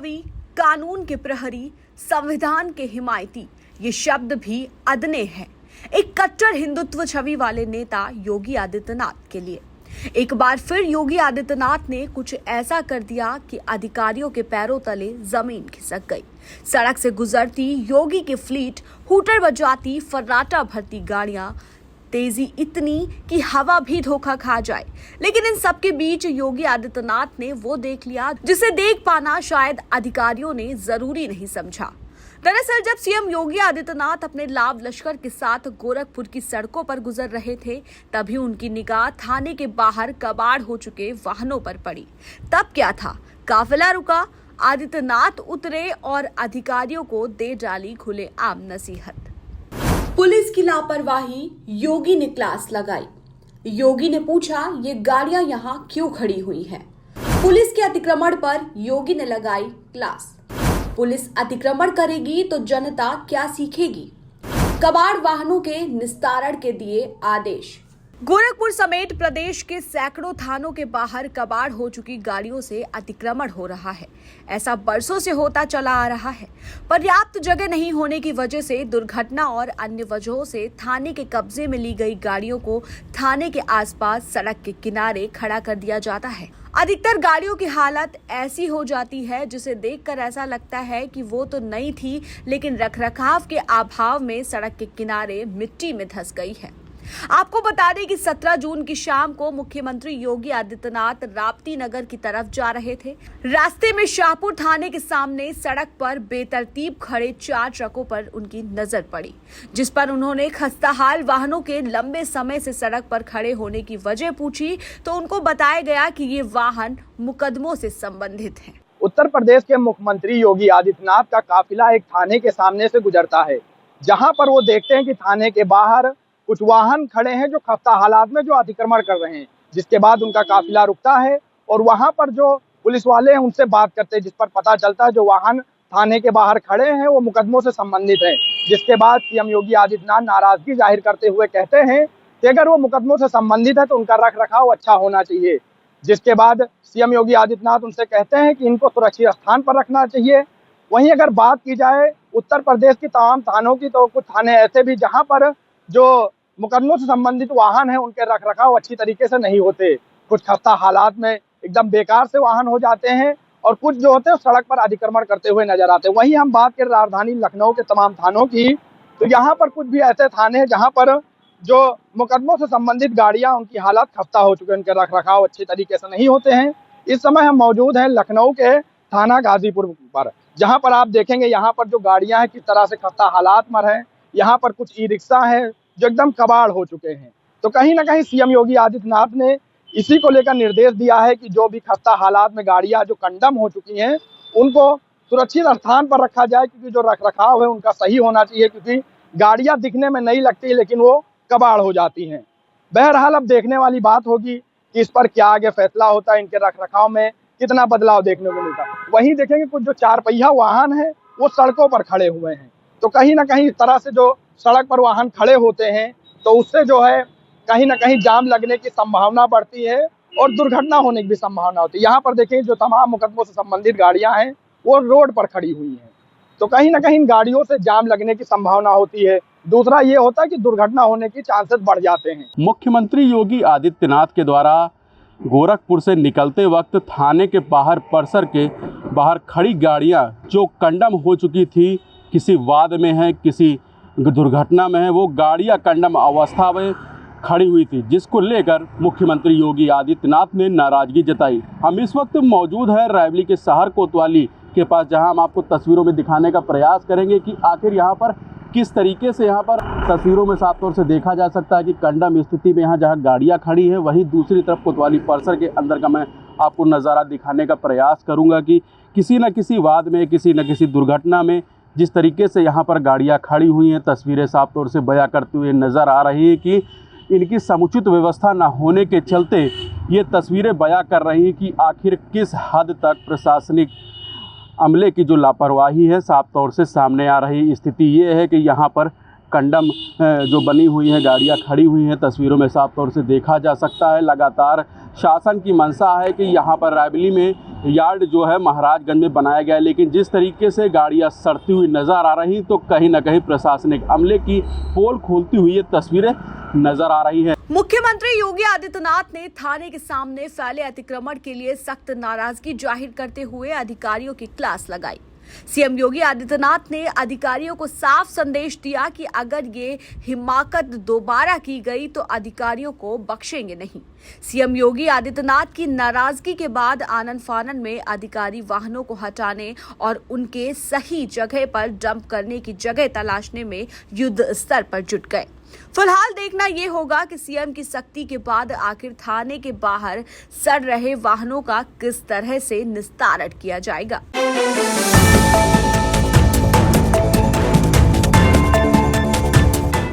कवि, कानून के प्रहरी, संविधान के हिमायती, ये शब्द भी अदने हैं एक कट्टर हिंदुत्व छवि वाले नेता योगी आदित्यनाथ के लिए। एक बार फिर योगी आदित्यनाथ ने कुछ ऐसा कर दिया कि अधिकारियों के पैरों तले जमीन खिसक गई। सड़क से गुजरती योगी की फ्लीट, हूटर बजाती, फर्राटा भरती गाड़ियां, तेजी इतनी कि हवा भी धोखा खा जाए। लेकिन इन सब के बीच योगी आदित्यनाथ ने वो देख लिया जिसे देख पाना शायद अधिकारियों ने जरूरी नहीं समझा। दरअसल जब सीएम योगी आदित्यनाथ अपने लाव लश्कर के साथ गोरखपुर की सड़कों पर गुजर रहे थे, तभी उनकी निगाह थाने के बाहर कबाड़ हो चुके वाहनों पर पड़ी। तब क्या था, काफिला रुका, आदित्यनाथ उतरे और अधिकारियों को दे डाली खुलेआम नसीहत। पुलिस की लापरवाही, योगी ने क्लास लगाई। योगी ने पूछा, ये गाड़ियां यहाँ क्यों खड़ी हुई हैं? पुलिस के अतिक्रमण पर योगी ने लगाई क्लास। पुलिस अतिक्रमण करेगी तो जनता क्या सीखेगी? कबाड़ वाहनों के निस्तारण के दिए आदेश। गोरखपुर समेत प्रदेश के सैकड़ों थानों के बाहर कबाड़ हो चुकी गाड़ियों से अतिक्रमण हो रहा है। ऐसा बरसों से होता चला आ रहा है। पर्याप्त जगह नहीं होने की वजह से दुर्घटना और अन्य वजहों से थाने के कब्जे में ली गई गाड़ियों को थाने के आसपास सड़क के किनारे खड़ा कर दिया जाता है। अधिकतर गाड़ियों की हालत ऐसी हो जाती है जिसे देखकर ऐसा लगता है कि वो तो नई थी, लेकिन रखरखाव के अभाव में सड़क के किनारे मिट्टी में धंस गई है। आपको बता दें कि 17 जून की शाम को मुख्यमंत्री योगी आदित्यनाथ राप्ती नगर की तरफ जा रहे थे। रास्ते में शाहपुर थाने के सामने सड़क पर बेतरतीब खड़े 4 ट्रकों पर उनकी नजर पड़ी, जिस पर उन्होंने खस्ताहाल वाहनों के लंबे समय से सड़क पर खड़े होने की वजह पूछी तो उनको बताया गया कि ये वाहन मुकदमों से संबंधित हैं। उत्तर प्रदेश के मुख्यमंत्री योगी आदित्यनाथ का काफिला एक थाने के सामने से गुजरता है, जहां पर वो देखते हैं कि थाने के बाहर कुछ वाहन खड़े हैं जो खस्ता हालात में जो अतिक्रमण कर रहे हैं। जिसके बाद उनका काफिला रुकता है और वहां पर जो पुलिस वाले हैं उनसे बात करते हैं, जिस पर पता चलता है जो वाहन थाने के बाहर खड़े हैं वो मुकदमों से संबंधित हैं। जिसके बाद सीएम योगी आदित्यनाथ नाराजगी जाहिर करते हुए कहते हैं कि अगर वो मुकदमों से संबंधित है तो उनका रख रखाव अच्छा होना चाहिए। जिसके बाद सीएम योगी आदित्यनाथ उनसे कहते हैं कि इनको सुरक्षित स्थान पर रखना चाहिए। वहीं अगर बात की जाए उत्तर प्रदेश की तमाम थानों की, तो कुछ थाने ऐसे भी जहाँ पर जो मुकदमों से संबंधित वाहन हैं उनके रखरखाव अच्छी तरीके से नहीं होते। कुछ खस्ता हालात में एकदम बेकार से वाहन हो जाते हैं और कुछ जो होते हैं सड़क पर अतिक्रमण करते हुए नजर आते हैं। वहीं हम बात करें राजधानी लखनऊ के तमाम थानों की, तो यहाँ पर कुछ भी ऐसे थाने हैं जहाँ पर जो मुकदमों से संबंधित गाड़ियाँ उनकी हालत खस्ता हो चुके हैं, उनके रखरखाव अच्छी तरीके से नहीं होते हैं। इस समय हम मौजूद हैं लखनऊ के थाना गाजीपुर पर, जहाँ पर आप देखेंगे यहाँ पर जो गाड़ियाँ हैं किस तरह से खस्ता हालात में हैं। यहाँ पर कुछ ई रिक्शा है जो एकदम कबाड़ हो चुके हैं। तो कहीं ना कहीं सीएम योगी आदित्यनाथ ने इसी को लेकर निर्देश दिया है कि जो भी खस्ता हालात में गाड़ियां जो कंडम हो चुकी हैं उनको सुरक्षित स्थान पर रखा जाए, क्योंकि जो रखरखाव है उनका सही होना चाहिए, क्योंकि गाड़ियां दिखने में नहीं लगती लेकिन वो कबाड़ हो जाती हैं। बहरहाल अब देखने वाली बात होगी कि इस पर क्या आगे फैसला होता है, इनके रखरखाव में कितना बदलाव देखने को मिलता है। वहीं देखेंगे कुछ जो 4 पहिया वाहन है वो सड़कों पर खड़े हुए हैं, तो कहीं ना कहीं इस तरह से जो सड़क पर वाहन खड़े होते हैं तो उससे जो है कहीं ना कहीं जाम लगने की संभावना बढ़ती है और दुर्घटना होने की भी संभावना होती है। यहाँ पर देखें जो तमाम मुकदमों से संबंधित गाड़ियां हैं वो रोड पर खड़ी हुई हैं, तो कहीं ना कहीं गाड़ियों से जाम लगने की संभावना होती है। दूसरा ये होता है कि दुर्घटना होने की चांसेस बढ़ जाते हैं। मुख्यमंत्री योगी आदित्यनाथ के द्वारा गोरखपुर से निकलते वक्त थाने के बाहर परिसर के बाहर खड़ी गाड़ियाँ जो कंडम हो चुकी थी, किसी वाद में है, किसी दुर्घटना में है, वो गाड़ियां कंडम अवस्था में खड़ी हुई थी, जिसको लेकर मुख्यमंत्री योगी आदित्यनाथ ने नाराजगी जताई। हम इस वक्त मौजूद हैं रायबरेली के शहर कोतवाली के पास, जहां हम आपको तस्वीरों में दिखाने का प्रयास करेंगे कि आखिर यहां पर किस तरीके से यहाँ पर तस्वीरों में साफ तौर से देखा जा सकता है कि कंडम स्थिति में यहाँ जहाँ गाड़ियाँ खड़ी हैं, वहीं दूसरी तरफ कोतवाली परिसर के अंदर का मैं आपको नज़ारा दिखाने का प्रयास करूँगा कि किसी न किसी वाद में, किसी न किसी दुर्घटना में जिस तरीके से यहाँ पर गाड़ियाँ खड़ी हुई हैं, तस्वीरें साफ तौर से बयां करते हुए नज़र आ रही है कि इनकी समुचित व्यवस्था न होने के चलते ये तस्वीरें बयां कर रही हैं कि आखिर किस हद तक प्रशासनिक अमले की जो लापरवाही है साफ तौर से सामने आ रही। स्थिति ये है कि यहाँ पर कंडम जो बनी हुई हैं, गाड़ियां खड़ी हुई हैं, तस्वीरों में साफ तौर से देखा जा सकता है। लगातार शासन की मंशा है कि यहाँ पर रायबरेली में यार्ड जो है महाराजगंज में बनाया गया है, लेकिन जिस तरीके से गाड़ियां सड़ती हुई नज़र आ रही तो कहीं ना कहीं प्रशासनिक अमले की पोल खोलती हुई ये तस्वीरें नजर आ रही हैं। मुख्यमंत्री योगी आदित्यनाथ ने थाने के सामने फैले अतिक्रमण के लिए सख्त नाराजगी जाहिर करते हुए अधिकारियों की क्लास लगाई। सीएम योगी आदित्यनाथ ने अधिकारियों को साफ संदेश दिया कि अगर ये हिमाकत दोबारा की गई तो अधिकारियों को बख्शेंगे नहीं। सीएम योगी आदित्यनाथ की नाराजगी के बाद आनन फानन में अधिकारी वाहनों को हटाने और उनके सही जगह पर डंप करने की जगह तलाशने में युद्ध स्तर पर जुट गए। फिलहाल देखना ये होगा कि सीएम की सख्ती के बाद आखिर थाने के बाहर सड़ रहे वाहनों का किस तरह से निस्तारण किया जाएगा।